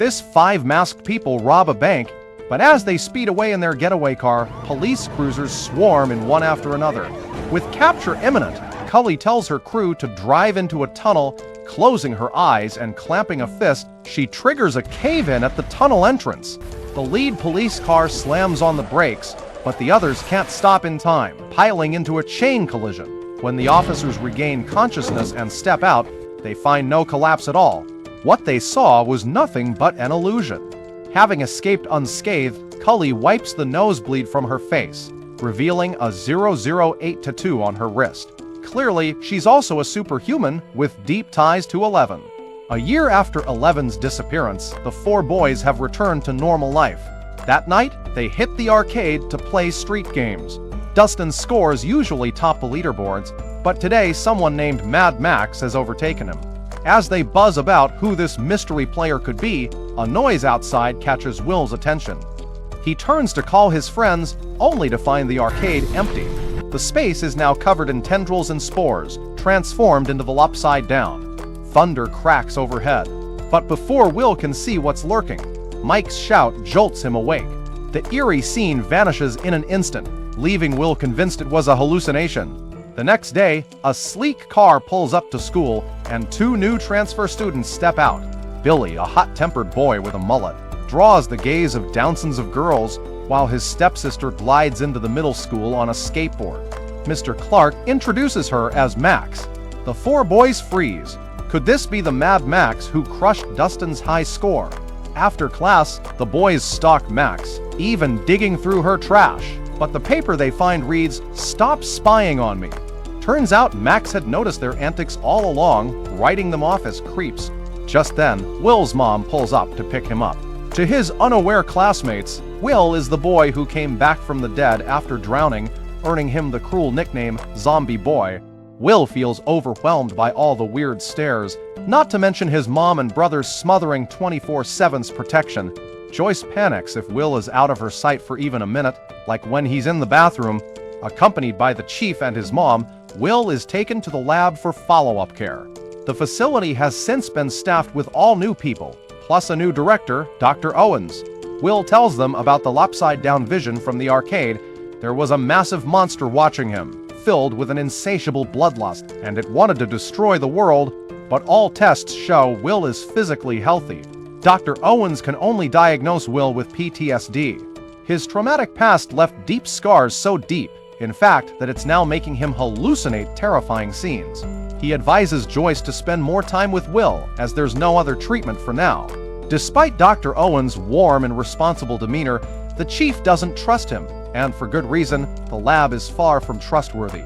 This 5 masked people rob a bank, but as they speed away in their getaway car, police cruisers swarm in one after another. With capture imminent, Cully tells her crew to drive into a tunnel. Closing her eyes and clamping a fist, she triggers a cave-in at the tunnel entrance. The lead police car slams on the brakes, but the others can't stop in time, piling into a chain collision. When the officers regain consciousness and step out, they find no collapse at all. What they saw was nothing but an illusion. Having escaped unscathed, Cully wipes the nosebleed from her face, revealing a 008 tattoo on her wrist. Clearly, she's also a superhuman with deep ties to Eleven. A year after Eleven's disappearance, the 4 boys have returned to normal life. That night, they hit the arcade to play street games. Dustin's scores usually top the leaderboards, but today someone named Mad Max has overtaken him. As they buzz about who this mystery player could be, a noise outside catches Will's attention. He turns to call his friends, only to find the arcade empty. The space is now covered in tendrils and spores, transformed into the Upside Down. Thunder cracks overhead. But before Will can see what's lurking, Mike's shout jolts him awake. The eerie scene vanishes in an instant, leaving Will convinced it was a hallucination. The next day, a sleek car pulls up to school, and 2 new transfer students step out. Billy, a hot-tempered boy with a mullet, draws the gaze of dozens of girls, while his stepsister glides into the middle school on a skateboard. Mr. Clark introduces her as Max. The 4 boys freeze. Could this be the Mad Max who crushed Dustin's high score? After class, the boys stalk Max, even digging through her trash. But the paper they find reads, "Stop spying on me." Turns out Max had noticed their antics all along, writing them off as creeps. Just then, Will's mom pulls up to pick him up. To his unaware classmates, Will is the boy who came back from the dead after drowning, earning him the cruel nickname Zombie Boy. Will feels overwhelmed by all the weird stares, not to mention his mom and brother's smothering 24/7's protection. Joyce panics if Will is out of her sight for even a minute, like when he's in the bathroom. Accompanied by the chief and his mom, Will is taken to the lab for follow-up care. The facility has since been staffed with all new people, plus a new director, Dr. Owens. Will tells them about the upside-down vision from the arcade. There was a massive monster watching him, filled with an insatiable bloodlust, and it wanted to destroy the world, but all tests show Will is physically healthy. Dr. Owens can only diagnose Will with PTSD. His traumatic past left deep scars so deep, in fact, that it's now making him hallucinate terrifying scenes. He advises Joyce to spend more time with Will, as there's no other treatment for now. Despite Dr. Owens' warm and responsible demeanor, the chief doesn't trust him, and for good reason. The lab is far from trustworthy.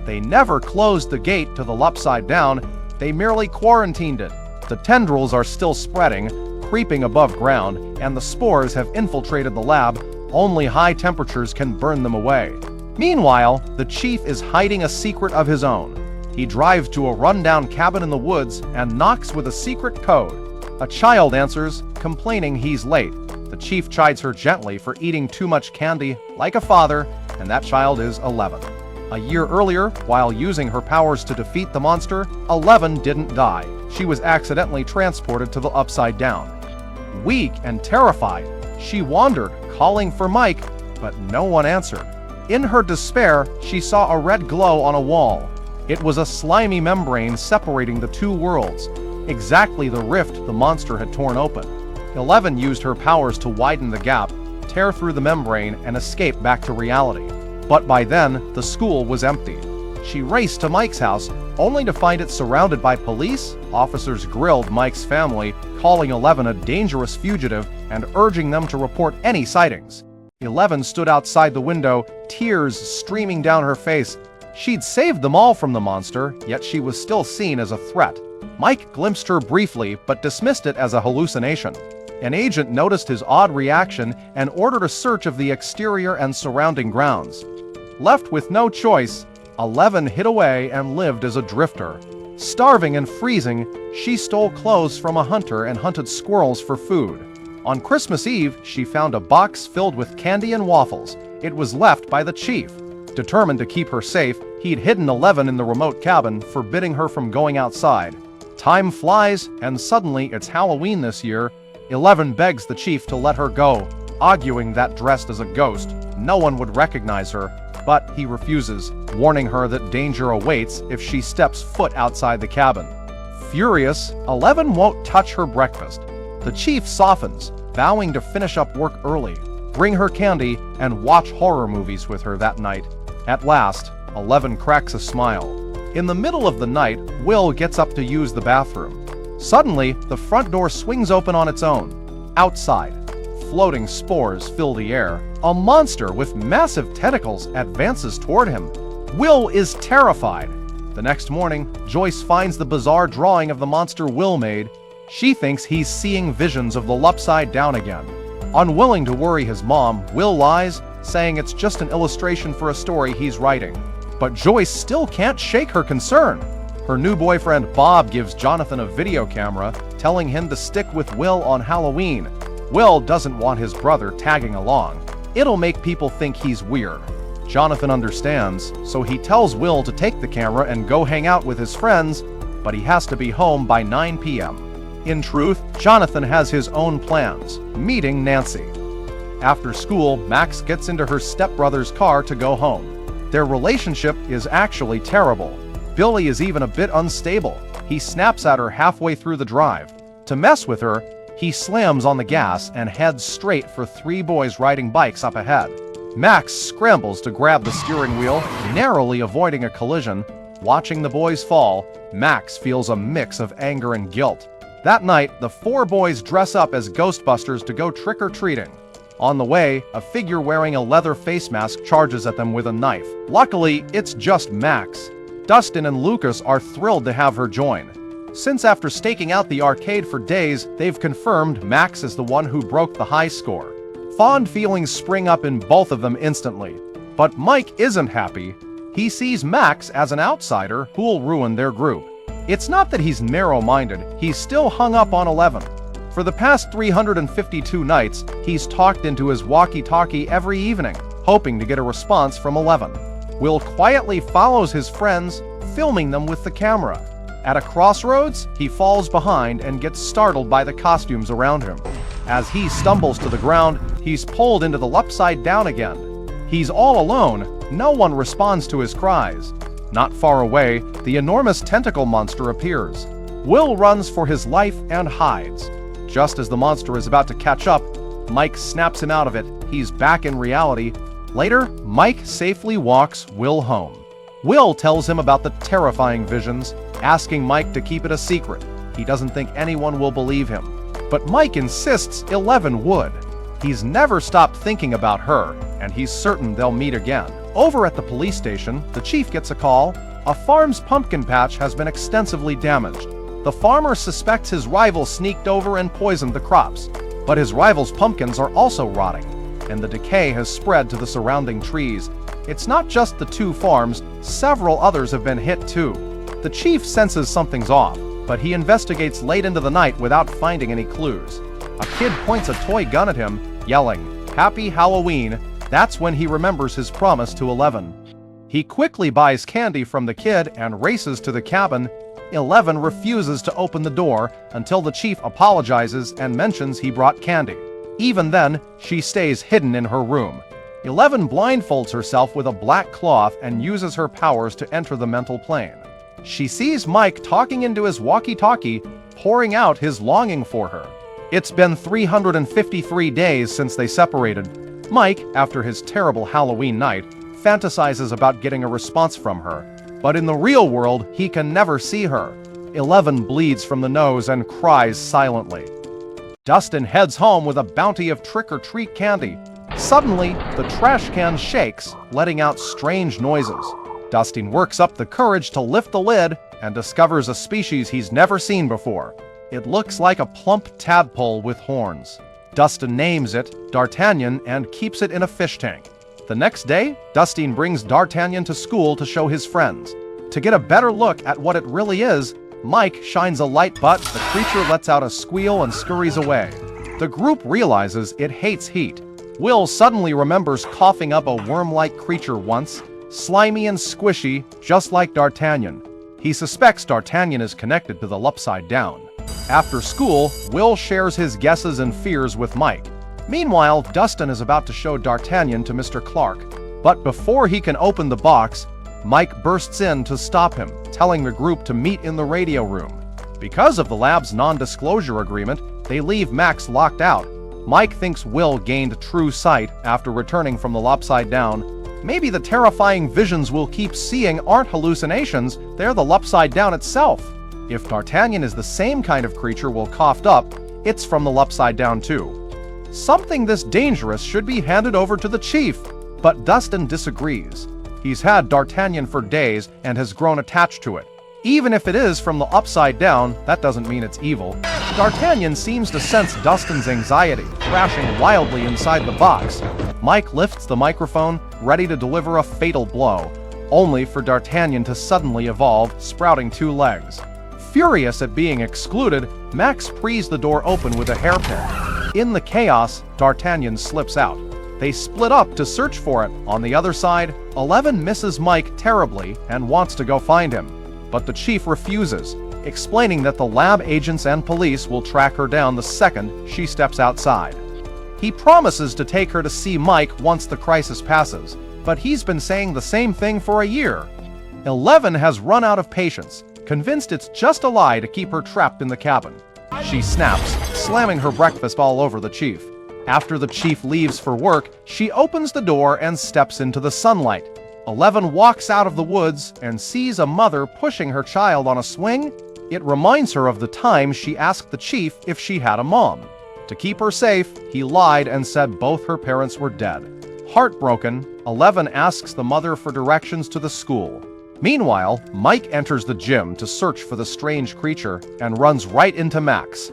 They never closed the gate to the Upside Down, they merely quarantined it. The tendrils are still spreading, creeping above ground, and the spores have infiltrated the lab. Only high temperatures can burn them away. Meanwhile, the chief is hiding a secret of his own. He drives to a rundown cabin in the woods and knocks with a secret code. A child answers, complaining he's late. The chief chides her gently for eating too much candy, like a father, and that child is 11. A year earlier, while using her powers to defeat the monster, 11 didn't die. She was accidentally transported to the Upside Down. Weak and terrified, she wandered, calling for Mike, but no one answered. In her despair, she saw a red glow on a wall. It was a slimy membrane separating the 2 worlds, exactly the rift the monster had torn open. 11 used her powers to widen the gap, tear through the membrane, and escape back to reality. But by then, the school was empty. She raced to Mike's house, only to find it surrounded by police. Officers grilled Mike's family, calling 11 a dangerous fugitive and urging them to report any sightings. 11 stood outside the window, tears streaming down her face. She'd saved them all from the monster, yet she was still seen as a threat. Mike glimpsed her briefly, but dismissed it as a hallucination. An agent noticed his odd reaction and ordered a search of the exterior and surrounding grounds. Left with no choice, 11 hid away and lived as a drifter. Starving and freezing, she stole clothes from a hunter and hunted squirrels for food. On Christmas Eve, she found a box filled with candy and waffles. It was left by the chief. Determined to keep her safe, he'd hidden 11 in the remote cabin, forbidding her from going outside. Time flies, and suddenly it's Halloween this year. Eleven begs the chief to let her go, arguing that dressed as a ghost, no one would recognize her, but he refuses, warning her that danger awaits if she steps foot outside the cabin. Furious, Eleven won't touch her breakfast. The chief softens, vowing to finish up work early, bring her candy, and watch horror movies with her that night. At last, Eleven cracks a smile. In the middle of the night, Will gets up to use the bathroom. Suddenly, the front door swings open on its own. Outside, floating spores fill the air. A monster with massive tentacles advances toward him. Will is terrified. The next morning, Joyce finds the bizarre drawing of the monster Will made. She thinks he's seeing visions of the upside down again. Unwilling to worry his mom, Will lies, saying it's just an illustration for a story he's writing. But Joyce still can't shake her concern. Her new boyfriend Bob gives Jonathan a video camera, telling him to stick with Will on Halloween. Will doesn't want his brother tagging along. It'll make people think he's weird. Jonathan understands, so he tells Will to take the camera and go hang out with his friends, but he has to be home by 9 p.m. In truth, Jonathan has his own plans, meeting Nancy. After school, Max gets into her stepbrother's car to go home. Their relationship is actually terrible. Billy is even a bit unstable. He snaps at her halfway through the drive. To mess with her, he slams on the gas and heads straight for three boys riding bikes up ahead. Max scrambles to grab the steering wheel, narrowly avoiding a collision. Watching the boys fall, Max feels a mix of anger and guilt. That night, the four boys dress up as Ghostbusters to go trick-or-treating. On the way, a figure wearing a leather face mask charges at them with a knife. Luckily, it's just Max. Dustin and Lucas are thrilled to have her join. Since after staking out the arcade for days, they've confirmed Max is the one who broke the high score. Fond feelings spring up in both of them instantly. But Mike isn't happy. He sees Max as an outsider who'll ruin their group. It's not that he's narrow-minded, he's still hung up on 11. For the past 352 nights, he's talked into his walkie-talkie every evening, hoping to get a response from 11. Will quietly follows his friends, filming them with the camera. At a crossroads, he falls behind and gets startled by the costumes around him. As he stumbles to the ground, he's pulled into the upside down again. He's all alone, no one responds to his cries. Not far away, the enormous tentacle monster appears. Will runs for his life and hides. Just as the monster is about to catch up, Mike snaps him out of it. He's back in reality. Later, Mike safely walks Will home. Will tells him about the terrifying visions, asking Mike to keep it a secret. He doesn't think anyone will believe him. But Mike insists 11 would. He's never stopped thinking about her, and he's certain they'll meet again. Over at the police station, the chief gets a call. A farm's pumpkin patch has been extensively damaged. The farmer suspects his rival sneaked over and poisoned the crops. But his rival's pumpkins are also rotting, and the decay has spread to the surrounding trees. It's not just the two farms, several others have been hit too. The chief senses something's off, but he investigates late into the night without finding any clues. A kid points a toy gun at him, yelling, "Happy Halloween!" That's when he remembers his promise to 11. He quickly buys candy from the kid and races to the cabin. 11 refuses to open the door until the chief apologizes and mentions he brought candy. Even then, she stays hidden in her room. 11 blindfolds herself with a black cloth and uses her powers to enter the mental plane. She sees Mike talking into his walkie-talkie, pouring out his longing for her. It's been 353 days since they separated. Mike, after his terrible Halloween night, fantasizes about getting a response from her. But in the real world, he can never see her. 11 bleeds from the nose and cries silently. Dustin heads home with a bounty of trick-or-treat candy. Suddenly, the trash can shakes, letting out strange noises. Dustin works up the courage to lift the lid and discovers a species he's never seen before. It looks like a plump tadpole with horns. Dustin names it D'Artagnan and keeps it in a fish tank. The next day, Dustin brings D'Artagnan to school to show his friends. To get a better look at what it really is, Mike shines a light, but the creature lets out a squeal and scurries away. The group realizes it hates heat. Will suddenly remembers coughing up a worm-like creature once, slimy and squishy, just like D'Artagnan. He suspects D'Artagnan is connected to the upside down. After school, Will shares his guesses and fears with Mike. Meanwhile, Dustin is about to show D'Artagnan to Mr. Clark. But before he can open the box, Mike bursts in to stop him, telling the group to meet in the radio room. Because of the lab's non-disclosure agreement, they leave Max locked out. Mike thinks Will gained true sight after returning from the Upside Down. Maybe the terrifying visions we'll keep seeing aren't hallucinations, they're the Upside Down itself. If D'Artagnan is the same kind of creature Will coughed up, it's from the Upside Down too. Something this dangerous should be handed over to the chief, but Dustin disagrees. He's had D'Artagnan for days and has grown attached to it. Even if it is from the Upside Down, that doesn't mean it's evil. D'Artagnan seems to sense Dustin's anxiety, crashing wildly inside the box. Mike lifts the microphone, ready to deliver a fatal blow, only for D'Artagnan to suddenly evolve, sprouting 2 legs. Furious at being excluded, Max prees the door open with a hairpin. In the chaos, D'Artagnan slips out. They split up to search for it. On the other side, 11 misses Mike terribly and wants to go find him. But the chief refuses, explaining that the lab agents and police will track her down the second she steps outside. He promises to take her to see Mike once the crisis passes, but he's been saying the same thing for a year. 11 has run out of patience, convinced it's just a lie to keep her trapped in the cabin. She snaps, slamming her breakfast all over the chief. After the chief leaves for work, she opens the door and steps into the sunlight. 11 walks out of the woods and sees a mother pushing her child on a swing. It reminds her of the time she asked the chief if she had a mom. To keep her safe, he lied and said both her parents were dead. Heartbroken, 11 asks the mother for directions to the school. Meanwhile, Mike enters the gym to search for the strange creature and runs right into Max.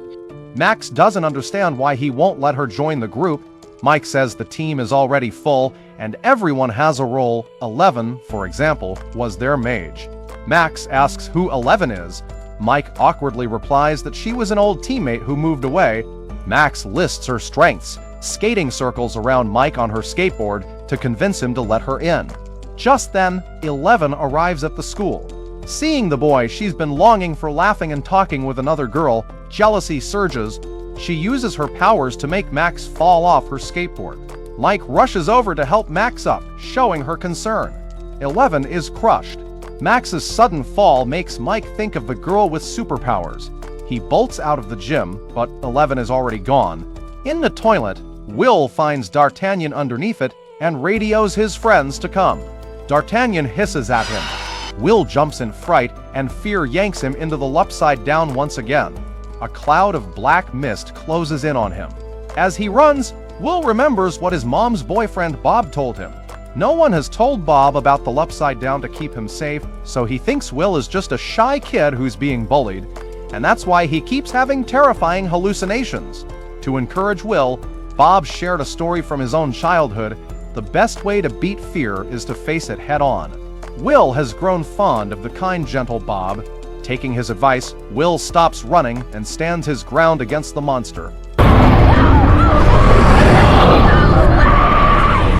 Max doesn't understand why he won't let her join the group. Mike says the team is already full and everyone has a role. 11, for example, was their mage. Max asks who 11 is. Mike awkwardly replies that she was an old teammate who moved away. Max lists her strengths, skating circles around Mike on her skateboard to convince him to let her in. Just then, 11 arrives at the school. Seeing the boy she's been longing for laughing and talking with another girl, jealousy surges. She uses her powers to make Max fall off her skateboard. Mike rushes over to help Max up, showing her concern. 11 is crushed. Max's sudden fall makes Mike think of the girl with superpowers. He bolts out of the gym, but 11 is already gone. In the toilet, Will finds D'Artagnan underneath it and radios his friends to come. D'Artagnan hisses at him. Will jumps in fright, and fear yanks him into the Upside Down once again. A cloud of black mist closes in on him. As he runs, Will remembers what his mom's boyfriend Bob told him. No one has told Bob about the Upside Down to keep him safe, so he thinks Will is just a shy kid who's being bullied, and that's why he keeps having terrifying hallucinations. To encourage Will, Bob shared a story from his own childhood. The best way to beat fear is to face it head-on. Will has grown fond of the kind, gentle Bob. Taking his advice, Will stops running and stands his ground against the monster.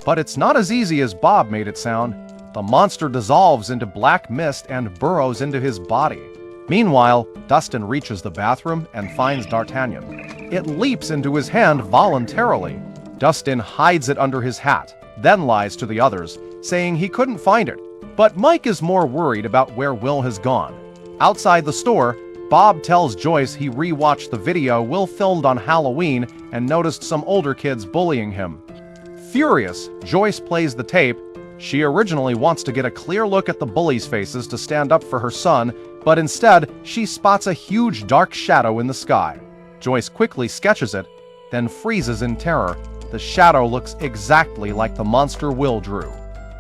But it's not as easy as Bob made it sound. The monster dissolves into black mist and burrows into his body. Meanwhile, Dustin reaches the bathroom and finds D'Artagnan. It leaps into his hand voluntarily. Dustin hides it under his hat, then lies to the others, saying he couldn't find it. But Mike is more worried about where Will has gone. Outside the store, Bob tells Joyce he re-watched the video Will filmed on Halloween and noticed some older kids bullying him. Furious, Joyce plays the tape. She originally wants to get a clear look at the bullies' faces to stand up for her son, but instead, she spots a huge dark shadow in the sky. Joyce quickly sketches it, then freezes in terror. The shadow looks exactly like the monster Will drew.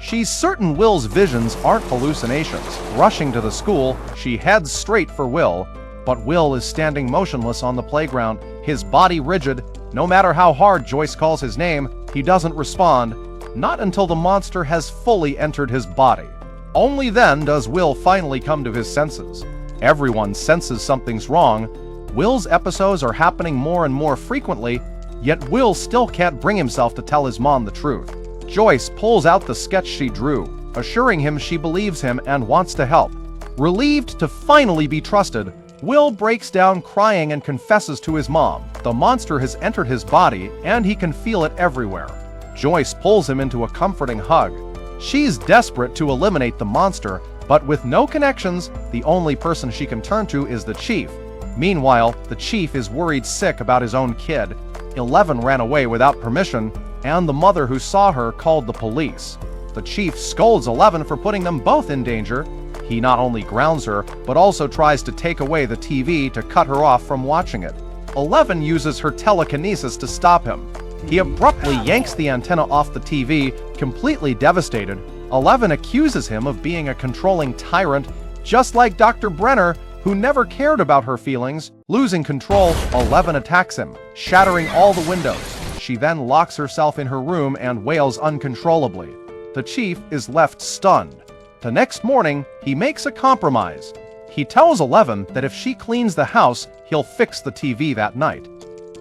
She's certain Will's visions aren't hallucinations. Rushing to the school, she heads straight for Will, but Will is standing motionless on the playground, his body rigid. No matter how hard Joyce calls his name, he doesn't respond, not until the monster has fully entered his body. Only then does Will finally come to his senses. Everyone senses something's wrong. Will's episodes are happening more and more frequently, yet Will still can't bring himself to tell his mom the truth. Joyce pulls out the sketch she drew, assuring him she believes him and wants to help. Relieved to finally be trusted, Will breaks down crying and confesses to his mom. The monster has entered his body and he can feel it everywhere. Joyce pulls him into a comforting hug. She's desperate to eliminate the monster, but with no connections, the only person she can turn to is the chief. Meanwhile, the chief is worried sick about his own kid. 11 ran away without permission, and the mother who saw her called the police. The chief scolds 11 for putting them both in danger. He not only grounds her, but also tries to take away the TV to cut her off from watching it. 11 uses her telekinesis to stop him. He abruptly yanks the antenna off the TV, completely devastated. 11 accuses him of being a controlling tyrant, just like Dr. Brenner, who never cared about her feelings. Losing control, 11 attacks him, shattering all the windows. She then locks herself in her room and wails uncontrollably. The chief is left stunned. The next morning, he makes a compromise. He tells 11 that if she cleans the house, he'll fix the TV that night.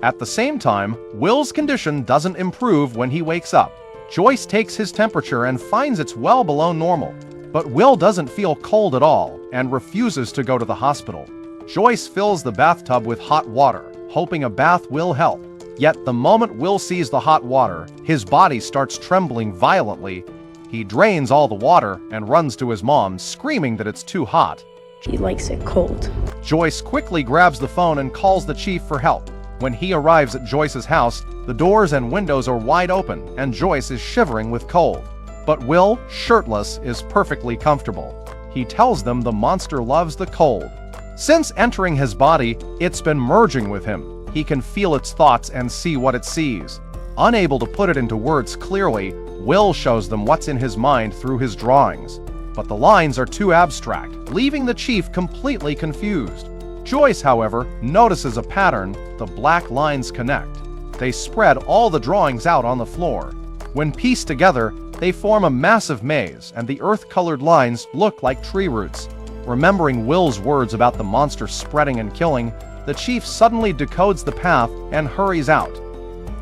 At the same time, Will's condition doesn't improve when he wakes up. Joyce takes his temperature and finds it's well below normal. But Will doesn't feel cold at all and refuses to go to the hospital. Joyce fills the bathtub with hot water, hoping a bath will help. Yet the moment Will sees the hot water, his body starts trembling violently. He drains all the water and runs to his mom, screaming that it's too hot. He likes it cold. Joyce quickly grabs the phone and calls the chief for help. When he arrives at Joyce's house, the doors and windows are wide open and Joyce is shivering with cold. But Will, shirtless, is perfectly comfortable. He tells them the monster loves the cold. Since entering his body, it's been merging with him. He can feel its thoughts and see what it sees. Unable to put it into words clearly, Will shows them what's in his mind through his drawings. But the lines are too abstract, leaving the chief completely confused. Joyce, however, notices a pattern. The black lines connect. They spread all the drawings out on the floor. When pieced together, they form a massive maze, and the earth-colored lines look like tree roots. Remembering Will's words about the monster spreading and killing, the chief suddenly decodes the path and hurries out.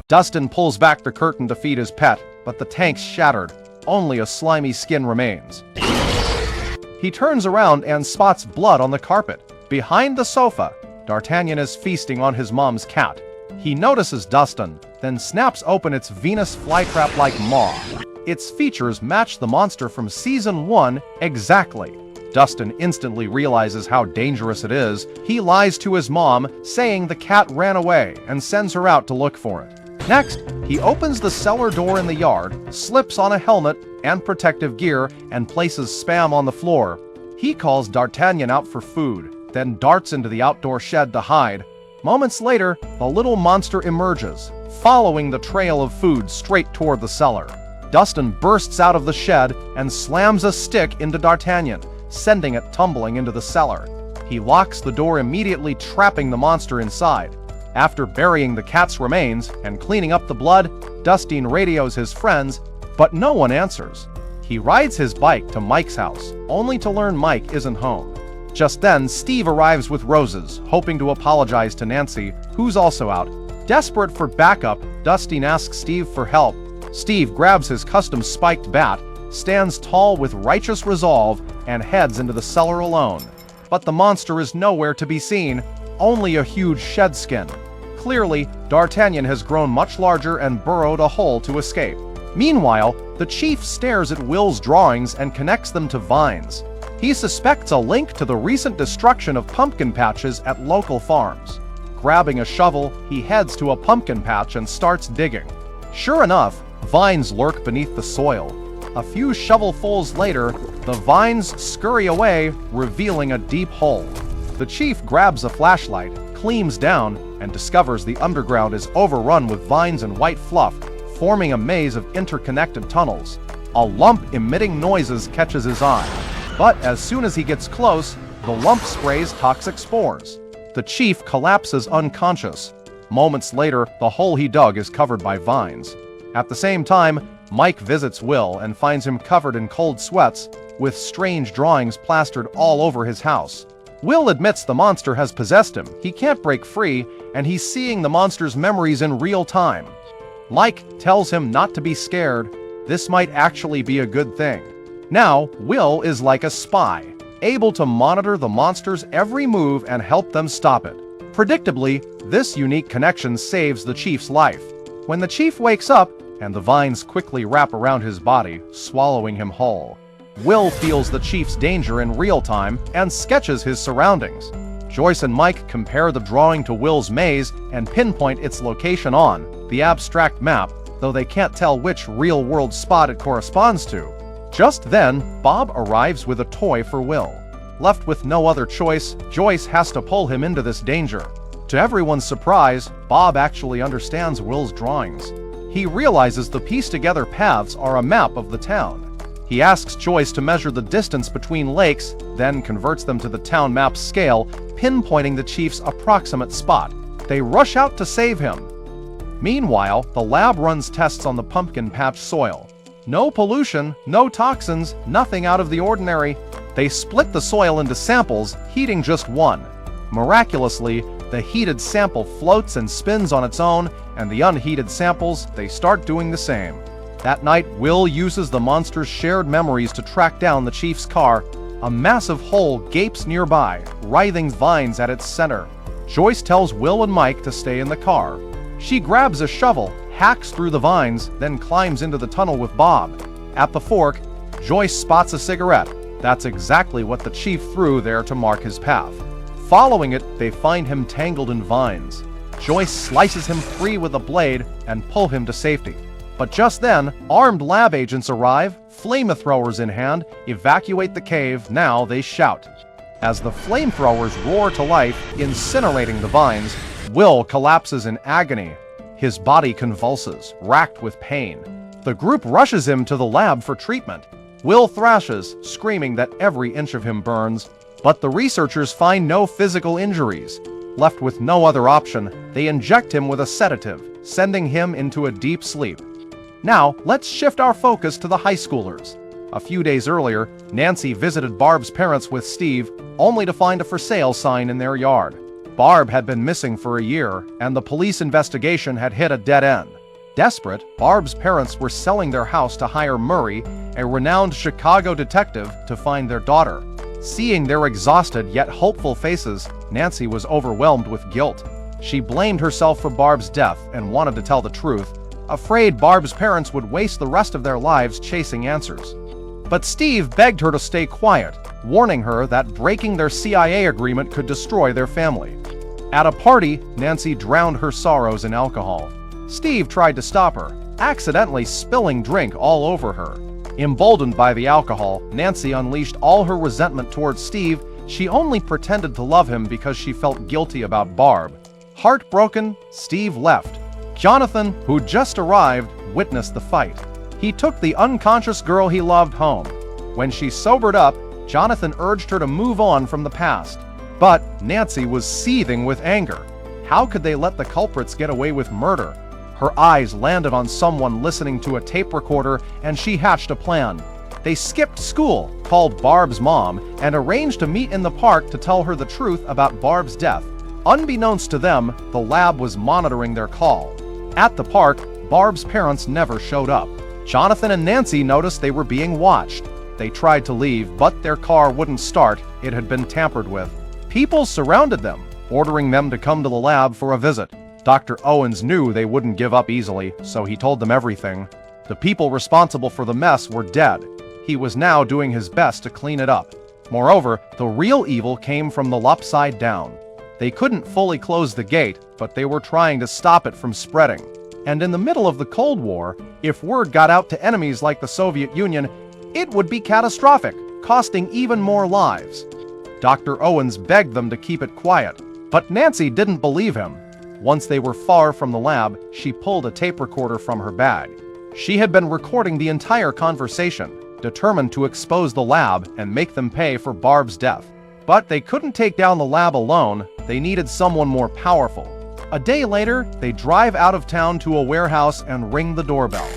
Dustin pulls back the curtain to feed his pet, but the tank's shattered. Only a slimy skin remains. He turns around and spots blood on the carpet. Behind the sofa, D'Artagnan is feasting on his mom's cat. He notices Dustin, then snaps open its Venus flytrap-like maw. Its features match the monster from Season 1 exactly. Dustin instantly realizes how dangerous it is. He lies to his mom, saying the cat ran away, and sends her out to look for it. Next, he opens the cellar door in the yard, slips on a helmet and protective gear, and places Spam on the floor. He calls D'Artagnan out for food, then darts into the outdoor shed to hide. Moments later, the little monster emerges, following the trail of food straight toward the cellar. Dustin bursts out of the shed and slams a stick into D'Artagnan, sending it tumbling into the cellar. He locks the door immediately, trapping the monster inside. After burying the cat's remains and cleaning up the blood, Dustin radios his friends, but no one answers. He rides his bike to Mike's house, only to learn Mike isn't home. Just then, Steve arrives with roses, hoping to apologize to Nancy, who's also out. Desperate for backup, Dustin asks Steve for help. Steve grabs his custom spiked bat, stands tall with righteous resolve, and heads into the cellar alone. But the monster is nowhere to be seen, only a huge shed skin. Clearly, D'Artagnan has grown much larger and burrowed a hole to escape. Meanwhile, the chief stares at Will's drawings and connects them to vines. He suspects a link to the recent destruction of pumpkin patches at local farms. Grabbing a shovel, he heads to a pumpkin patch and starts digging. Sure enough, vines lurk beneath the soil. A few shovelfuls later, the vines scurry away, revealing a deep hole. The chief grabs a flashlight, climbs down, and discovers the underground is overrun with vines and white fluff, forming a maze of interconnected tunnels. A lump emitting noises catches his eye. But as soon as he gets close, the lump sprays toxic spores. The chief collapses unconscious. Moments later, the hole he dug is covered by vines. At the same time, Mike visits Will and finds him covered in cold sweats, with strange drawings plastered all over his house. Will admits the monster has possessed him. He can't break free, and he's seeing the monster's memories in real time. Mike tells him not to be scared. This might actually be a good thing. Now, Will is like a spy. able to monitor the monster's every move and help them stop it. Predictably, this unique connection saves the chief's life. When the chief wakes up, and the vines quickly wrap around his body, swallowing him whole, Will feels the chief's danger in real time and sketches his surroundings. Joyce and Mike compare the drawing to Will's maze and pinpoint its location on the abstract map, though they can't tell which real-world spot it corresponds to. Just then, Bob arrives with a toy for Will. Left with no other choice, Joyce has to pull him into this danger. To everyone's surprise, Bob actually understands Will's drawings. He realizes the pieced-together paths are a map of the town. He asks Joyce to measure the distance between lakes, then converts them to the town map's scale, pinpointing the chief's approximate spot. They rush out to save him. Meanwhile, the lab runs tests on the pumpkin patch soil. No pollution, no toxins, nothing out of the ordinary. They split the soil into samples, heating just one. Miraculously, the heated sample floats and spins on its own, and the unheated samples, they start doing the same. That night, Will uses the monster's shared memories to track down the chief's car. A massive hole gapes nearby, writhing vines at its center. Joyce tells Will and Mike to stay in the car. She grabs a shovel, hacks through the vines, then climbs into the tunnel with Bob. At the fork, Joyce spots a cigarette. That's exactly what the chief threw there to mark his path. Following it, they find him tangled in vines. Joyce slices him free with a blade and pull him to safety. But just then, armed lab agents arrive, flamethrowers in hand, evacuate the cave. Now they shout. As the flamethrowers roar to life, incinerating the vines, Will collapses in agony. His body convulses, racked with pain. The group rushes him to the lab for treatment. Will thrashes, screaming that every inch of him burns, but the researchers find no physical injuries. Left with no other option, they inject him with a sedative, sending him into a deep sleep. Now, let's shift our focus to the high schoolers. A few days earlier, Nancy visited Barb's parents with Steve, only to find a for sale sign in their yard. Barb had been missing for a year, and the police investigation had hit a dead end. Desperate, Barb's parents were selling their house to hire Murray, a renowned Chicago detective, to find their daughter. Seeing their exhausted yet hopeful faces, Nancy was overwhelmed with guilt. She blamed herself for Barb's death and wanted to tell the truth, afraid Barb's parents would waste the rest of their lives chasing answers. But Steve begged her to stay quiet, warning her that breaking their CIA agreement could destroy their family. At a party, Nancy drowned her sorrows in alcohol. Steve tried to stop her, accidentally spilling drink all over her. Emboldened by the alcohol, Nancy unleashed all her resentment towards Steve. She only pretended to love him because she felt guilty about Barb. Heartbroken, Steve left. Jonathan, who just arrived, witnessed the fight. He took the unconscious girl he loved home. When she sobered up, Jonathan urged her to move on from the past. But Nancy was seething with anger. How could they let the culprits get away with murder? Her eyes landed on someone listening to a tape recorder, and she hatched a plan. They skipped school, called Barb's mom, and arranged to meet in the park to tell her the truth about Barb's death. Unbeknownst to them, the lab was monitoring their call. At the park, Barb's parents never showed up. Jonathan and Nancy noticed they were being watched. They tried to leave, but their car wouldn't start. It had been tampered with. People surrounded them, ordering them to come to the lab for a visit. Dr. Owens knew they wouldn't give up easily, so he told them everything. The people responsible for the mess were dead. He was now doing his best to clean it up. Moreover, the real evil came from the upside down. They couldn't fully close the gate, but they were trying to stop it from spreading. And in the middle of the Cold War, if word got out to enemies like the Soviet Union, it would be catastrophic, costing even more lives. Dr. Owens begged them to keep it quiet, but Nancy didn't believe him. Once they were far from the lab, she pulled a tape recorder from her bag. She had been recording the entire conversation, determined to expose the lab and make them pay for Barb's death. But they couldn't take down the lab alone. They needed someone more powerful. A day later, they drive out of town to a warehouse and ring the doorbell.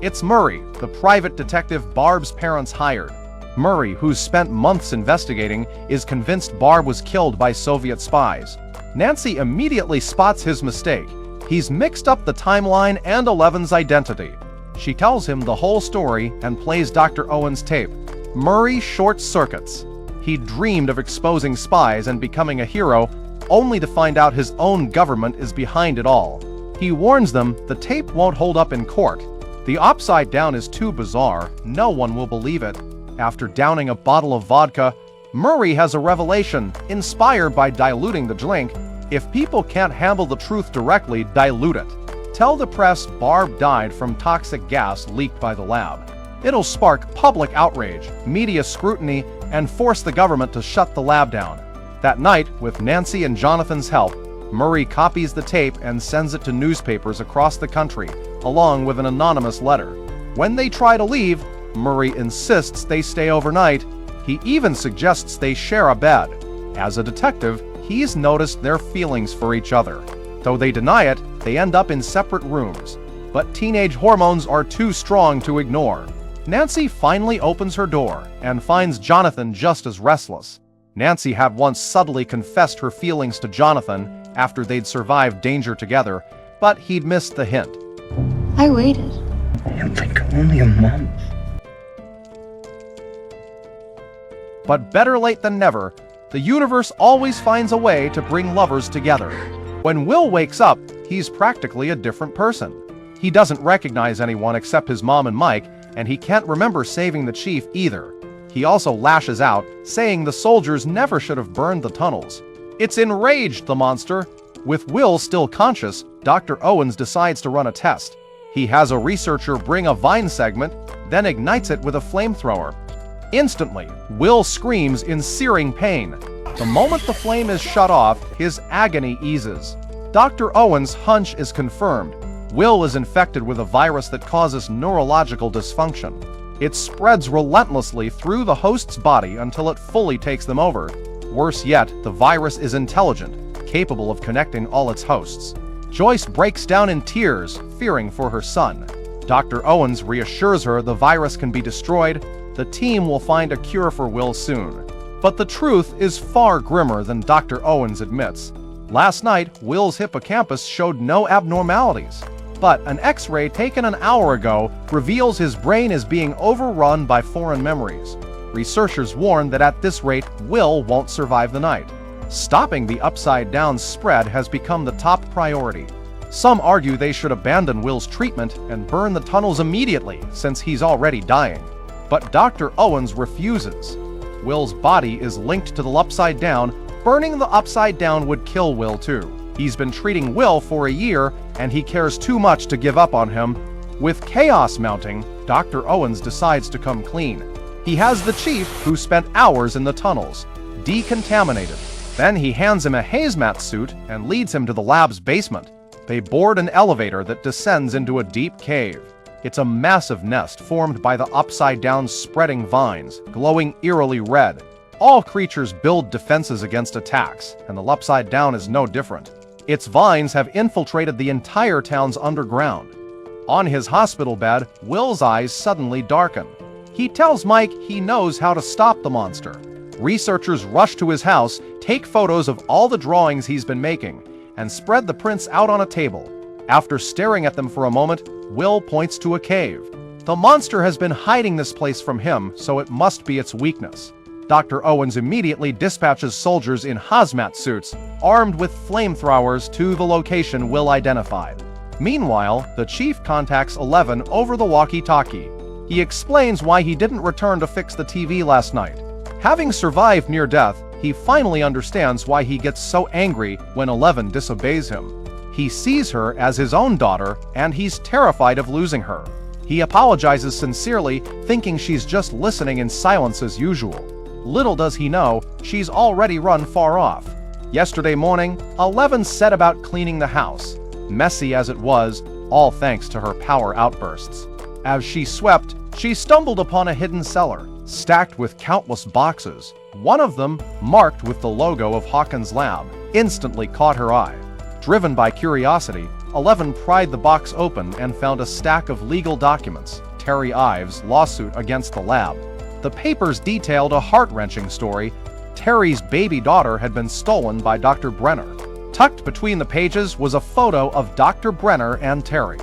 It's Murray, the private detective Barb's parents hired. Murray, who's spent months investigating, is convinced Barb was killed by Soviet spies. Nancy immediately spots his mistake. He's mixed up the timeline and Eleven's identity. She tells him the whole story and plays Dr. Owens' tape. Murray short circuits. He dreamed of exposing spies and becoming a hero, only to find out his own government is behind it all. He warns them the tape won't hold up in court. The upside down is too bizarre, no one will believe it. After downing a bottle of vodka, Murray has a revelation, inspired by diluting the drink. If people can't handle the truth directly, dilute it. Tell the press Barb died from toxic gas leaked by the lab. It'll spark public outrage, media scrutiny, and force the government to shut the lab down. That night, with Nancy and Jonathan's help, Murray copies the tape and sends it to newspapers across the country, along with an anonymous letter. When they try to leave, Murray insists they stay overnight. He even suggests they share a bed. As a detective, he's noticed their feelings for each other. Though they deny it, they end up in separate rooms. But teenage hormones are too strong to ignore. Nancy finally opens her door and finds Jonathan just as restless. Nancy had once subtly confessed her feelings to Jonathan after they'd survived danger together, but he'd missed the hint. I waited. Like only a month. But better late than never, the universe always finds a way to bring lovers together. When Will wakes up, he's practically a different person. He doesn't recognize anyone except his mom and Mike, and he can't remember saving the chief either. He also lashes out, saying the soldiers never should have burned the tunnels. It's enraged, the monster. With Will still conscious, Dr. Owens decides to run a test. He has a researcher bring a vine segment, then ignites it with a flamethrower. Instantly, Will screams in searing pain. The moment the flame is shut off, his agony eases. Dr. Owens' hunch is confirmed. Will is infected with a virus that causes neurological dysfunction. It spreads relentlessly through the host's body until it fully takes them over. Worse yet, the virus is intelligent, capable of connecting all its hosts. Joyce breaks down in tears, fearing for her son. Dr. Owens reassures her the virus can be destroyed. The team will find a cure for Will soon. But the truth is far grimmer than Dr. Owens admits. Last night, Will's hippocampus showed no abnormalities. But an X-ray taken an hour ago reveals his brain is being overrun by foreign memories. Researchers warn that at this rate, Will won't survive the night. Stopping the upside-down spread has become the top priority. Some argue they should abandon Will's treatment and burn the tunnels immediately, since he's already dying. But Dr. Owens refuses. Will's body is linked to the upside down. Burning the upside down would kill Will too. He's been treating Will for a year, and he cares too much to give up on him. With chaos mounting, Dr. Owens decides to come clean. He has the chief, who spent hours in the tunnels, decontaminated. Then he hands him a hazmat suit and leads him to the lab's basement. They board an elevator that descends into a deep cave. It's a massive nest formed by the upside-down spreading vines, glowing eerily red. All creatures build defenses against attacks, and the upside down is no different. Its vines have infiltrated the entire town's underground. On his hospital bed, Will's eyes suddenly darken. He tells Mike he knows how to stop the monster. Researchers rush to his house, take photos of all the drawings he's been making, and spread the prints out on a table. After staring at them for a moment, Will points to a cave. The monster has been hiding this place from him, so it must be its weakness. Dr. Owens immediately dispatches soldiers in hazmat suits, armed with flamethrowers, to the location Will identified. Meanwhile, the chief contacts 11 over the walkie-talkie. He explains why he didn't return to fix the TV last night. Having survived near death, he finally understands why he gets so angry when 11 disobeys him. He sees her as his own daughter, and he's terrified of losing her. He apologizes sincerely, thinking she's just listening in silence as usual. Little does he know, she's already run far off. Yesterday morning, 11 set about cleaning the house. Messy as it was, all thanks to her power outbursts. As she swept, she stumbled upon a hidden cellar, stacked with countless boxes. One of them, marked with the logo of Hawkins' lab, instantly caught her eye. Driven by curiosity, 11 pried the box open and found a stack of legal documents, Terry Ives' lawsuit against the lab. The papers detailed a heart-wrenching story. Terry's baby daughter had been stolen by Dr. Brenner. Tucked between the pages was a photo of Dr. Brenner and Terry.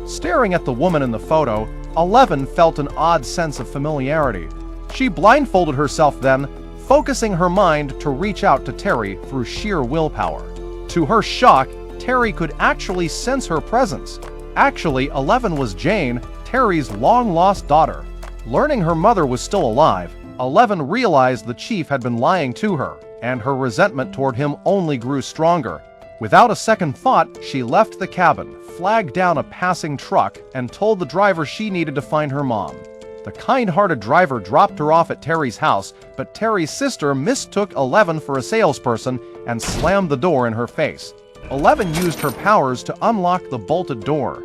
Staring at the woman in the photo, 11 felt an odd sense of familiarity. She blindfolded herself then, focusing her mind to reach out to Terry through sheer willpower. To her shock, Terry could actually sense her presence. Actually, 11 was Jane, Terry's long-lost daughter. Learning her mother was still alive, 11 realized the chief had been lying to her, and her resentment toward him only grew stronger. Without a second thought, she left the cabin, flagged down a passing truck, and told the driver she needed to find her mom. The kind-hearted driver dropped her off at Terry's house, but Terry's sister mistook 11 for a salesperson and slammed the door in her face. 11 used her powers to unlock the bolted door.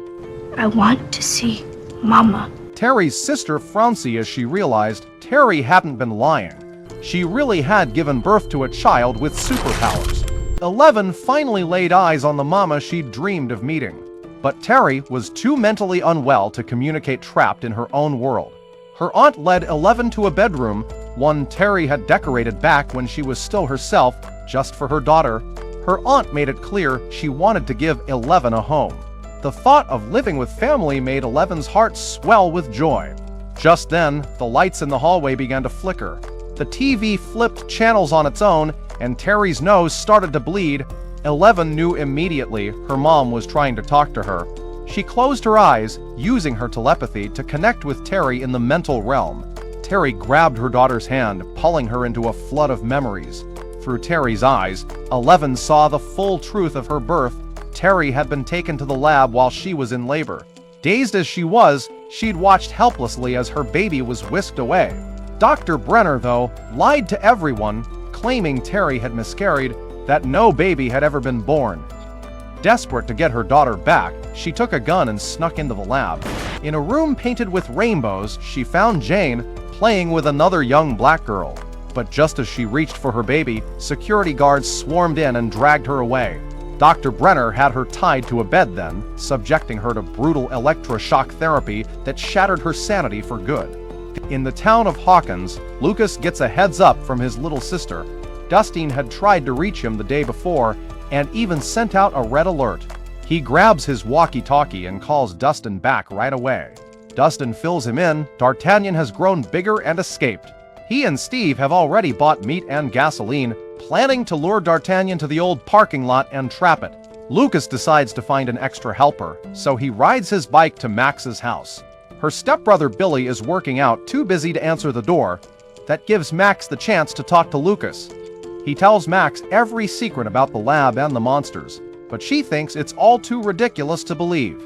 I want to see Mama. Terry's sister frowned as she realized Terry hadn't been lying. She really had given birth to a child with superpowers. 11 finally laid eyes on the mama she'd dreamed of meeting. But Terry was too mentally unwell to communicate, trapped in her own world. Her aunt led 11 to a bedroom, one Terry had decorated back when she was still herself, just for her daughter. Her aunt made it clear she wanted to give 11 a home. The thought of living with family made 11's heart swell with joy. Just then, the lights in the hallway began to flicker. The TV flipped channels on its own, and Terry's nose started to bleed. 11 knew immediately her mom was trying to talk to her. She closed her eyes, using her telepathy to connect with Terry in the mental realm. Terry grabbed her daughter's hand, pulling her into a flood of memories. Through Terry's eyes, 11 saw the full truth of her birth. Terry had been taken to the lab while she was in labor. Dazed as she was, she'd watched helplessly as her baby was whisked away. Dr. Brenner, though, lied to everyone, claiming Terry had miscarried, that no baby had ever been born. Desperate to get her daughter back, she took a gun and snuck into the lab. In a room painted with rainbows, she found Jane playing with another young black girl. But just as she reached for her baby, security guards swarmed in and dragged her away. Dr. Brenner had her tied to a bed then, subjecting her to brutal electroshock therapy that shattered her sanity for good. In the town of Hawkins, Lucas gets a heads up from his little sister. Dustin had tried to reach him the day before and even sent out a red alert. He grabs his walkie-talkie and calls Dustin back right away. Dustin fills him in. D'Artagnan has grown bigger and escaped. He and Steve have already bought meat and gasoline, planning to lure D'Artagnan to the old parking lot and trap it. Lucas decides to find an extra helper, so he rides his bike to Max's house. Her stepbrother Billy is working out, too busy to answer the door. That gives Max the chance to talk to Lucas. He tells Max every secret about the lab and the monsters, but she thinks it's all too ridiculous to believe.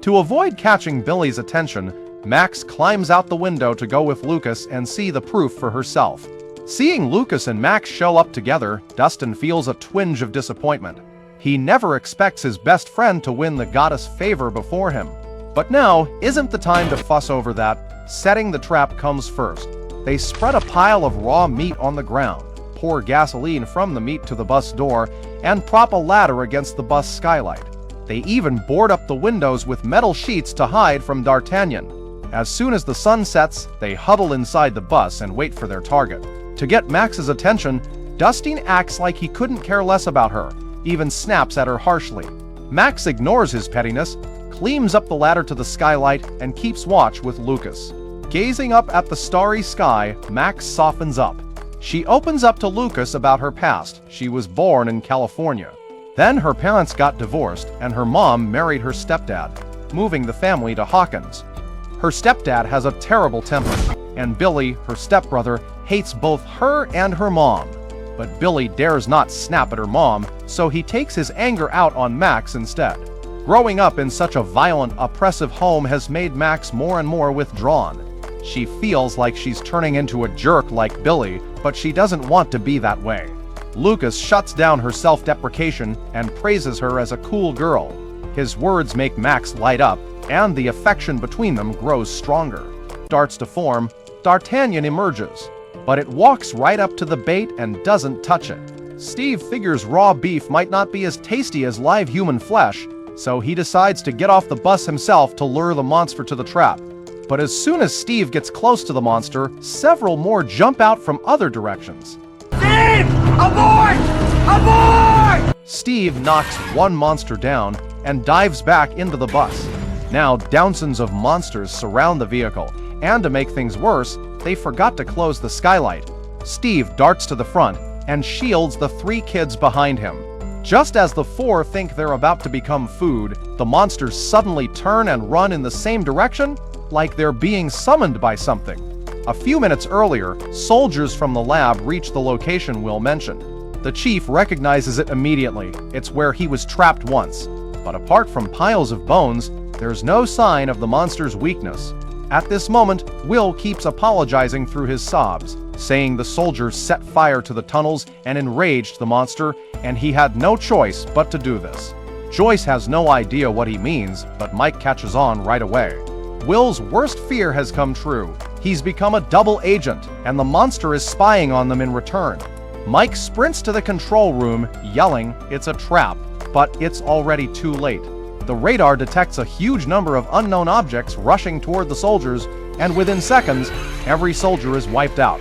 To avoid catching Billy's attention, Max climbs out the window to go with Lucas and see the proof for herself. Seeing Lucas and Max show up together, Dustin feels a twinge of disappointment. He never expects his best friend to win the goddess' favor before him. But now isn't the time to fuss over that. Setting the trap comes first. They spread a pile of raw meat on the ground, pour gasoline from the meat to the bus door, and prop a ladder against the bus skylight. They even board up the windows with metal sheets to hide from D'Artagnan. As soon as the sun sets, they huddle inside the bus and wait for their target. To get Max's attention, Dustin acts like he couldn't care less about her, even snaps at her harshly. Max ignores his pettiness, climbs up the ladder to the skylight, and keeps watch with Lucas. Gazing up at the starry sky, Max softens up. She opens up to Lucas about her past. She was born in California. Then her parents got divorced, and her mom married her stepdad, moving the family to Hawkins. Her stepdad has a terrible temper, and Billy, her stepbrother, hates both her and her mom. But Billy dares not snap at her mom, so he takes his anger out on Max instead. Growing up in such a violent, oppressive home has made Max more and more withdrawn. She feels like she's turning into a jerk like Billy, but she doesn't want to be that way. Lucas shuts down her self-deprecation and praises her as a cool girl. His words make Max light up, and the affection between them grows stronger. Starts to form. D'Artagnan emerges, but it walks right up to the bait and doesn't touch it. Steve figures raw beef might not be as tasty as live human flesh, so he decides to get off the bus himself to lure the monster to the trap. But as soon as Steve gets close to the monster, several more jump out from other directions. Steve! Abort! Abort! Steve knocks one monster down and dives back into the bus. Now dozens of monsters surround the vehicle, and to make things worse, they forgot to close the skylight. Steve darts to the front and shields the 3 kids behind him. Just as the 4 think they're about to become food, the monsters suddenly turn and run in the same direction, like they're being summoned by something. A few minutes earlier, soldiers from the lab reach the location Will mentioned. The chief recognizes it immediately. It's where he was trapped once. But apart from piles of bones, there's no sign of the monster's weakness. At this moment, Will keeps apologizing through his sobs, saying the soldiers set fire to the tunnels and enraged the monster, and he had no choice but to do this. Joyce has no idea what he means, but Mike catches on right away. Will's worst fear has come true. He's become a double agent, and the monster is spying on them in return. Mike sprints to the control room, yelling, "It's a trap," but it's already too late. The radar detects a huge number of unknown objects rushing toward the soldiers, and within seconds, every soldier is wiped out.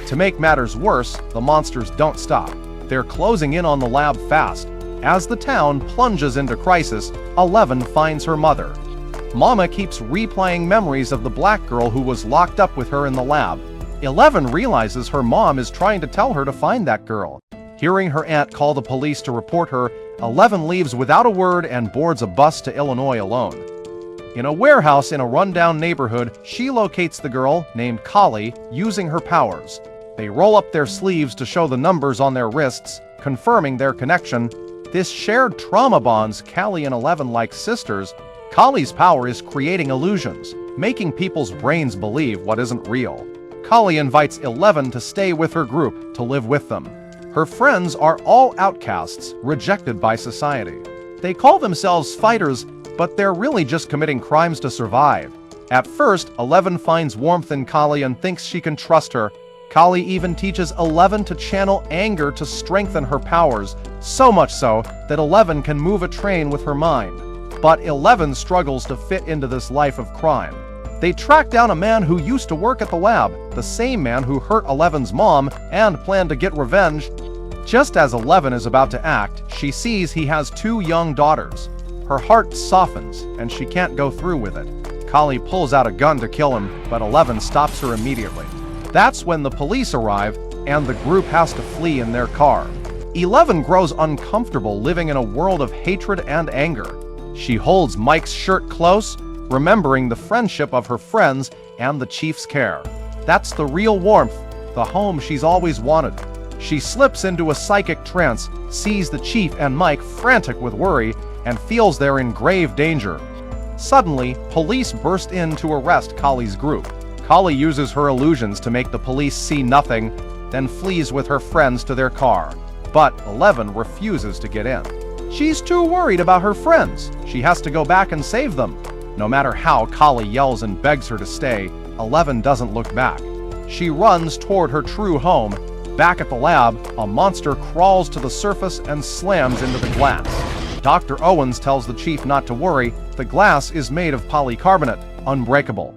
To make matters worse, the monsters don't stop. They're closing in on the lab fast. As the town plunges into crisis, 11 finds her mother. Mama keeps replaying memories of the black girl who was locked up with her in the lab. 11 realizes her mom is trying to tell her to find that girl. Hearing her aunt call the police to report her, 11 leaves without a word and boards a bus to Illinois alone. In a warehouse in a rundown neighborhood, she locates the girl, named Collie, using her powers. They roll up their sleeves to show the numbers on their wrists, confirming their connection. This shared trauma bonds Callie and 11 like sisters. Collie's power is creating illusions, making people's brains believe what isn't real. Collie invites 11 to stay with her group, to live with them. Her friends are all outcasts, rejected by society. They call themselves fighters, but they're really just committing crimes to survive. At first, 11 finds warmth in Collie and thinks she can trust her. Collie even teaches 11 to channel anger to strengthen her powers, so much so that 11 can move a train with her mind. But 11 struggles to fit into this life of crime. They track down a man who used to work at the lab, the same man who hurt 11's mom and planned to get revenge. Just as 11 is about to act, she sees he has 2 young daughters. Her heart softens, and she can't go through with it. Collie pulls out a gun to kill him, but 11 stops her immediately. That's when the police arrive, and the group has to flee in their car. 11 grows uncomfortable living in a world of hatred and anger. She holds Mike's shirt close, remembering the friendship of her friends and the chief's care. That's the real warmth, the home she's always wanted. She slips into a psychic trance, sees the chief and Mike frantic with worry, and feels they're in grave danger. Suddenly, police burst in to arrest Collie's group. Collie uses her illusions to make the police see nothing, then flees with her friends to their car. But 11 refuses to get in. She's too worried about her friends. She has to go back and save them. No matter how Collie yells and begs her to stay, 11 doesn't look back. She runs toward her true home. Back at the lab, a monster crawls to the surface and slams into the glass. Dr. Owens tells the chief not to worry. The glass is made of polycarbonate, unbreakable.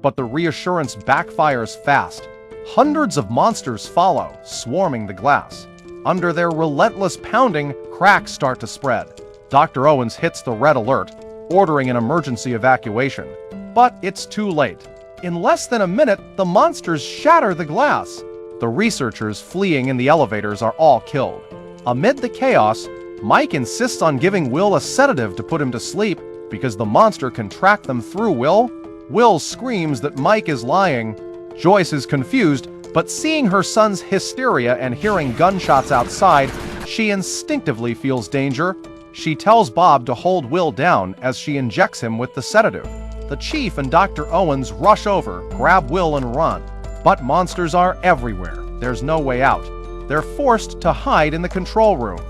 But the reassurance backfires fast. Hundreds of monsters follow, swarming the glass. Under their relentless pounding, cracks start to spread. Dr. Owens hits the red alert, ordering an emergency evacuation. But it's too late. In less than a minute, the monsters shatter the glass. The researchers fleeing in the elevators are all killed. Amid the chaos, Mike insists on giving Will a sedative to put him to sleep because the monster can track them through Will. Will screams that Mike is lying. Joyce is confused, but seeing her son's hysteria and hearing gunshots outside, she instinctively feels danger. She tells Bob to hold Will down as she injects him with the sedative. The chief and Dr. Owens rush over, grab Will and run. But monsters are everywhere. There's no way out. They're forced to hide in the control room.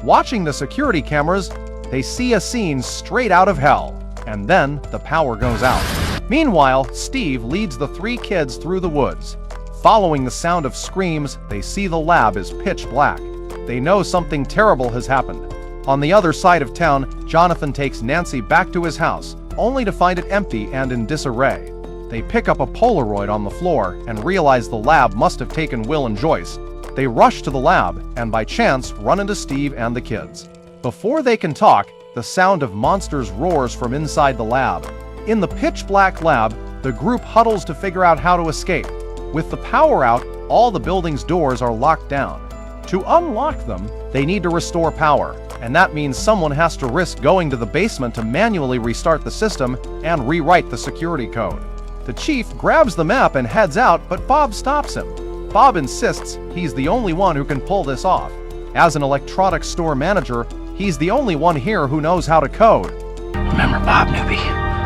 Watching the security cameras, they see a scene straight out of hell. And then the power goes out. Meanwhile, Steve leads the 3 kids through the woods. Following the sound of screams, they see the lab is pitch black. They know something terrible has happened. On the other side of town, Jonathan takes Nancy back to his house, only to find it empty and in disarray. They pick up a Polaroid on the floor and realize the lab must have taken Will and Joyce. They rush to the lab and by chance run into Steve and the kids. Before they can talk, the sound of monsters roars from inside the lab. In the pitch-black lab, the group huddles to figure out how to escape. With the power out, all the building's doors are locked down. To unlock them, they need to restore power, and that means someone has to risk going to the basement to manually restart the system and rewrite the security code. The chief grabs the map and heads out, but Bob stops him. Bob insists he's the only one who can pull this off. As an electronics store manager, he's the only one here who knows how to code. Remember Bob, newbie.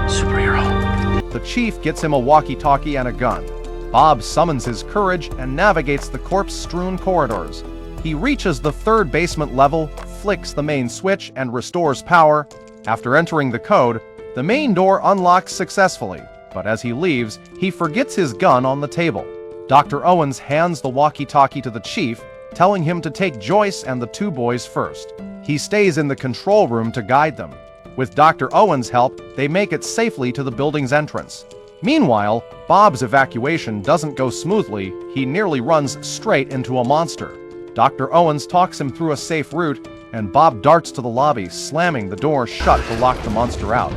Superhero. The chief gets him a walkie-talkie and a gun. Bob summons his courage and navigates the corpse-strewn corridors. He reaches the third basement level, flicks the main switch, and restores power. After entering the code, the main door unlocks successfully, but as he leaves, he forgets his gun on the table. Dr. Owens hands the walkie-talkie to the chief, telling him to take Joyce and the two boys first. He stays in the control room to guide them. With Dr. Owens' help, they make it safely to the building's entrance. Meanwhile, Bob's evacuation doesn't go smoothly. He nearly runs straight into a monster. Dr. Owens talks him through a safe route, and Bob darts to the lobby, slamming the door shut to lock the monster out.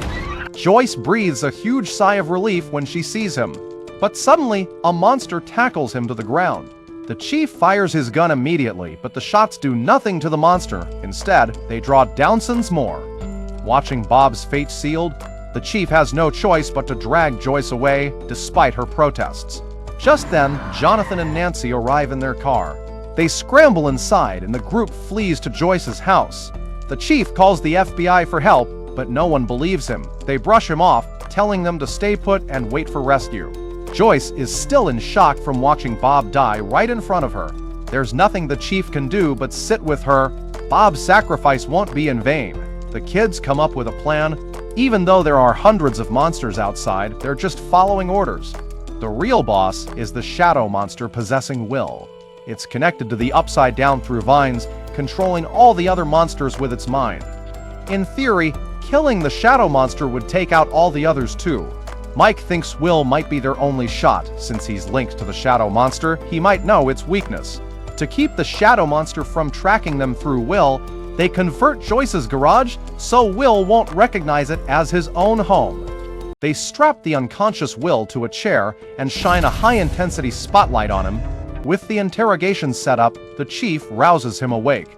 Joyce breathes a huge sigh of relief when she sees him. But suddenly, a monster tackles him to the ground. The chief fires his gun immediately, but the shots do nothing to the monster. Instead, they draw Downson's more. Watching Bob's fate sealed, the chief has no choice but to drag Joyce away, despite her protests. Just then, Jonathan and Nancy arrive in their car. They scramble inside, and the group flees to Joyce's house. The chief calls the FBI for help, but no one believes him. They brush him off, telling them to stay put and wait for rescue. Joyce is still in shock from watching Bob die right in front of her. There's nothing the chief can do but sit with her. Bob's sacrifice won't be in vain. The kids come up with a plan. Even though there are hundreds of monsters outside, they're just following orders. The real boss is the shadow monster possessing Will. It's connected to the Upside Down through vines, controlling all the other monsters with its mind. In theory, killing the shadow monster would take out all the others too. Mike thinks Will might be their only shot. Since he's linked to the shadow monster, he might know its weakness. To keep the shadow monster from tracking them through Will, they convert Joyce's garage so Will won't recognize it as his own home. They strap the unconscious Will to a chair and shine a high-intensity spotlight on him. With the interrogation set up, the chief rouses him awake.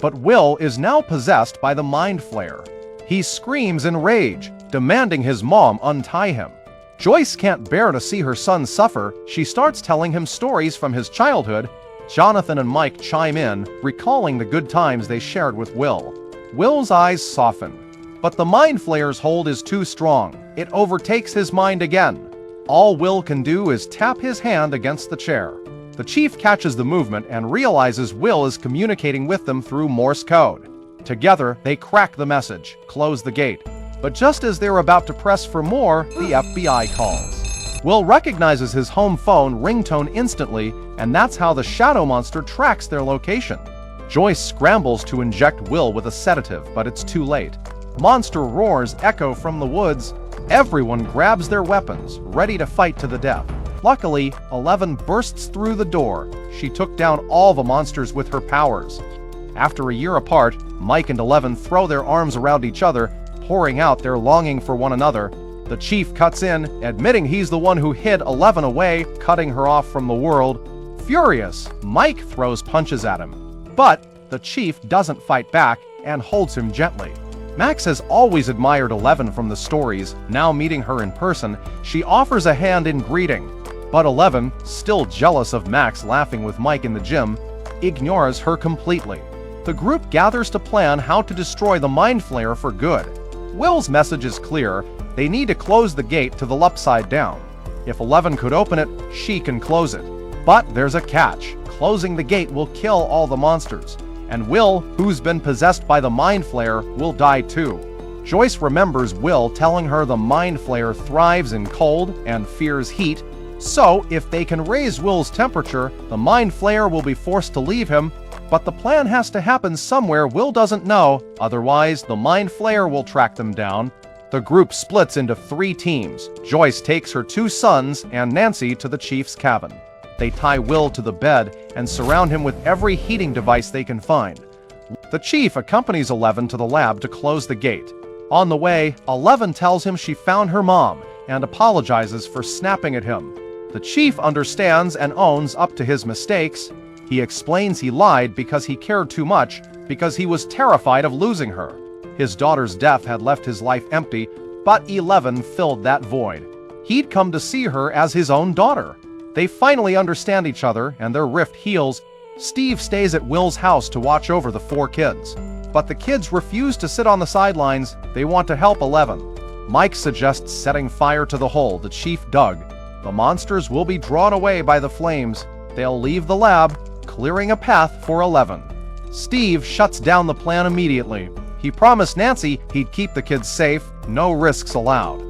But Will is now possessed by the Mind Flayer. He screams in rage, demanding his mom untie him. Joyce can't bear to see her son suffer. She starts telling him stories from his childhood. Jonathan and Mike chime in, recalling the good times they shared with Will. Will's eyes soften, but the Mind Flayer's hold is too strong. It overtakes his mind again. All Will can do is tap his hand against the chair. The chief catches the movement and realizes Will is communicating with them through Morse code. Together, they crack the message, close the gate. But just as they're about to press for more, the FBI calls. Will recognizes his home phone ringtone instantly, and that's how the shadow monster tracks their location. Joyce scrambles to inject Will with a sedative, but it's too late. Monster roars echo from the woods. Everyone grabs their weapons, ready to fight to the death. Luckily, 11 bursts through the door. She took down all the monsters with her powers. After a year apart, Mike and 11 throw their arms around each other, pouring out their longing for one another. The chief cuts in, admitting he's the one who hid 11 away, cutting her off from the world. Furious, Mike throws punches at him. But the chief doesn't fight back and holds him gently. Max has always admired 11 from the stories. Now meeting her in person, she offers a hand in greeting. But 11, still jealous of Max laughing with Mike in the gym, ignores her completely. The group gathers to plan how to destroy the Mind Flayer for good. Will's message is clear. They need to close the gate to the Upside Down. If 11 could open it, she can close it. But there's a catch. Closing the gate will kill all the monsters. And Will, who's been possessed by the Mind Flayer, will die too. Joyce remembers Will telling her the Mind Flayer thrives in cold and fears heat. So, if they can raise Will's temperature, the Mind Flayer will be forced to leave him. But the plan has to happen somewhere Will doesn't know, otherwise the Mind Flayer will track them down. The group splits into 3 teams. Joyce takes her 2 sons and Nancy to the chief's cabin. They tie Will to the bed and surround him with every heating device they can find. The chief accompanies 11 to the lab to close the gate. On the way, 11 tells him she found her mom and apologizes for snapping at him. The chief understands and owns up to his mistakes. He explains he lied because he cared too much, because he was terrified of losing her. His daughter's death had left his life empty, but 11 filled that void. He'd come to see her as his own daughter. They finally understand each other, and their rift heals. Steve stays at Will's house to watch over the 4 kids. But the kids refuse to sit on the sidelines. They want to help 11. Mike suggests setting fire to the hole the chief dug. The monsters will be drawn away by the flames. They'll leave the lab, clearing a path for 11. Steve shuts down the plan immediately. He promised Nancy he'd keep the kids safe, no risks allowed.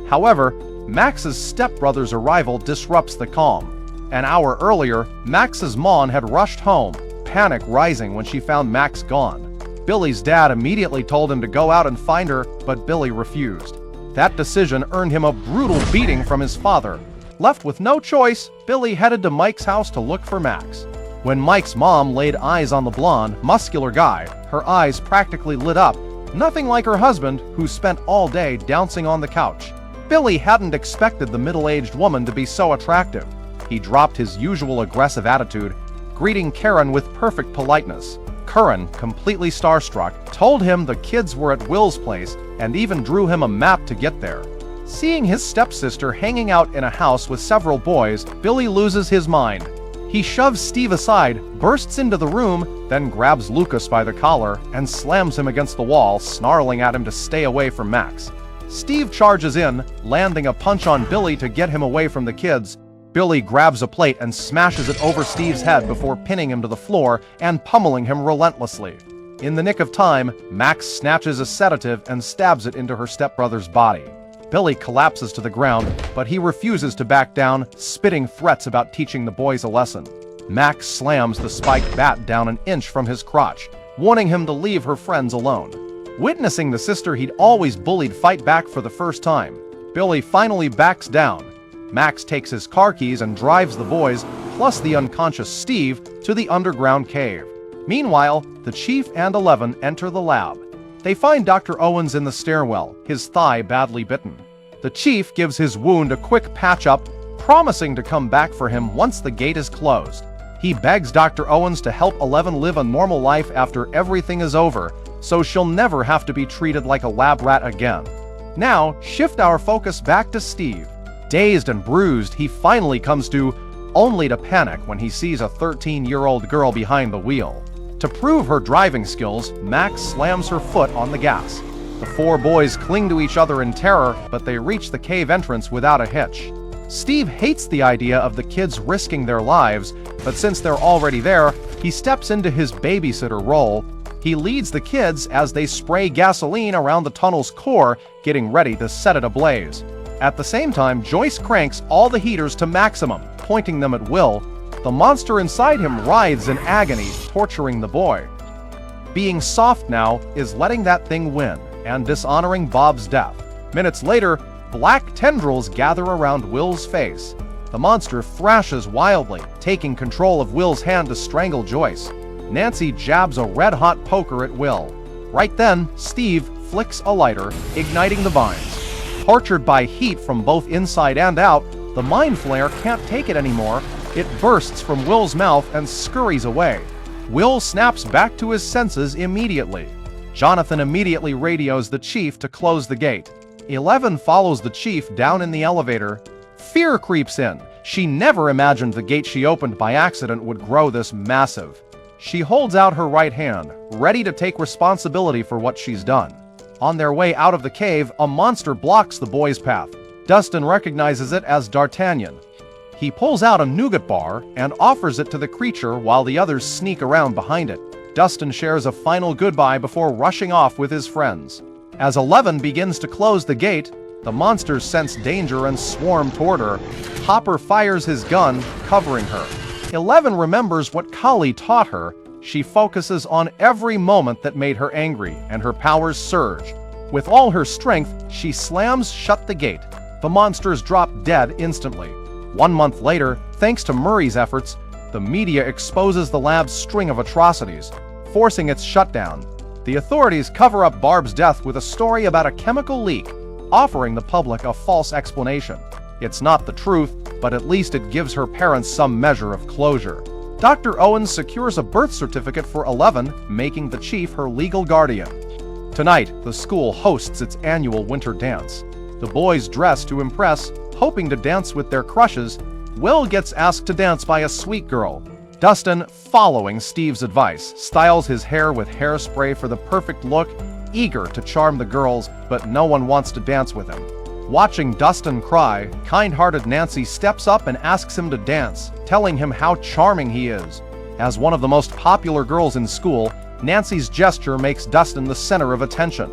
However, Max's stepbrother's arrival disrupts the calm. An hour earlier, Max's mom had rushed home, panic rising when she found Max gone. Billy's dad immediately told him to go out and find her, but Billy refused. That decision earned him a brutal beating from his father. Left with no choice, Billy headed to Mike's house to look for Max. When Mike's mom laid eyes on the blonde, muscular guy, her eyes practically lit up, nothing like her husband, who spent all day bouncing on the couch. Billy hadn't expected the middle-aged woman to be so attractive. He dropped his usual aggressive attitude, greeting Karen with perfect politeness. Karen, completely starstruck, told him the kids were at Will's place and even drew him a map to get there. Seeing his stepsister hanging out in a house with several boys, Billy loses his mind. He shoves Steve aside, bursts into the room, then grabs Lucas by the collar and slams him against the wall, snarling at him to stay away from Max. Steve charges in, landing a punch on Billy to get him away from the kids. Billy grabs a plate and smashes it over Steve's head before pinning him to the floor and pummeling him relentlessly. In the nick of time, Max snatches a sedative and stabs it into her stepbrother's body. Billy collapses to the ground, but he refuses to back down, spitting threats about teaching the boys a lesson. Max slams the spiked bat down an inch from his crotch, warning him to leave her friends alone. Witnessing the sister he'd always bullied fight back for the first time, Billy finally backs down. Max takes his car keys and drives the boys, plus the unconscious Steve, to the underground cave. Meanwhile, the chief and 11 enter the lab. They find Dr. Owens in the stairwell, his thigh badly bitten. The chief gives his wound a quick patch-up, promising to come back for him once the gate is closed. He begs Dr. Owens to help 11 live a normal life after everything is over, so she'll never have to be treated like a lab rat again. Now, shift our focus back to Steve. Dazed and bruised, he finally comes to, only to panic when he sees a 13-year-old girl behind the wheel. To prove her driving skills, Max slams her foot on the gas. The 4 boys cling to each other in terror, but they reach the cave entrance without a hitch. Steve hates the idea of the kids risking their lives, but since they're already there, he steps into his babysitter role. He leads the kids as they spray gasoline around the tunnel's core, getting ready to set it ablaze. At the same time, Joyce cranks all the heaters to maximum, pointing them at Will. The monster inside him writhes in agony, torturing the boy. Being soft now is letting that thing win, and dishonoring Bob's death. Minutes later, black tendrils gather around Will's face. The monster thrashes wildly, taking control of Will's hand to strangle Joyce. Nancy jabs a red-hot poker at Will. Right then, Steve flicks a lighter, igniting the vines. Tortured by heat from both inside and out, the mind flare can't take it anymore. It bursts from Will's mouth and scurries away. Will snaps back to his senses immediately. Jonathan immediately radios the chief to close the gate. 11 follows the chief down in the elevator. Fear creeps in. She never imagined the gate she opened by accident would grow this massive. She holds out her right hand, ready to take responsibility for what she's done. On their way out of the cave, a monster blocks the boys' path. Dustin recognizes it as D'Artagnan. He pulls out a nougat bar and offers it to the creature while the others sneak around behind it. Dustin shares a final goodbye before rushing off with his friends. As 11 begins to close the gate, the monsters sense danger and swarm toward her. Hopper fires his gun, covering her. 11 remembers what Kali taught her. She focuses on every moment that made her angry, and her powers surge. With all her strength, she slams shut the gate. The monsters drop dead instantly. 1 month later, thanks to Murray's efforts, the media exposes the lab's string of atrocities, forcing its shutdown. The authorities cover up Barb's death with a story about a chemical leak, offering the public a false explanation. It's not the truth, but at least it gives her parents some measure of closure. Dr. Owens secures a birth certificate for 11, making the chief her legal guardian. Tonight, the school hosts its annual winter dance. The boys dress to impress, hoping to dance with their crushes. Will gets asked to dance by a sweet girl. Dustin, following Steve's advice, styles his hair with hairspray for the perfect look, eager to charm the girls, but no one wants to dance with him. Watching Dustin cry, kind-hearted Nancy steps up and asks him to dance, telling him how charming he is. As one of the most popular girls in school, Nancy's gesture makes Dustin the center of attention.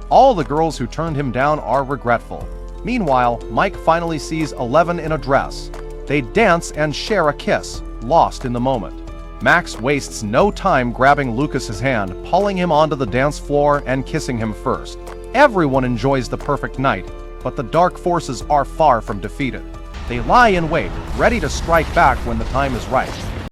All the girls who turned him down are regretful. Meanwhile, Mike finally sees 11 in a dress. They dance and share a kiss, lost in the moment. Max wastes no time grabbing Lucas's hand, pulling him onto the dance floor and kissing him first. Everyone enjoys the perfect night, but the dark forces are far from defeated. They lie in wait, ready to strike back when the time is right.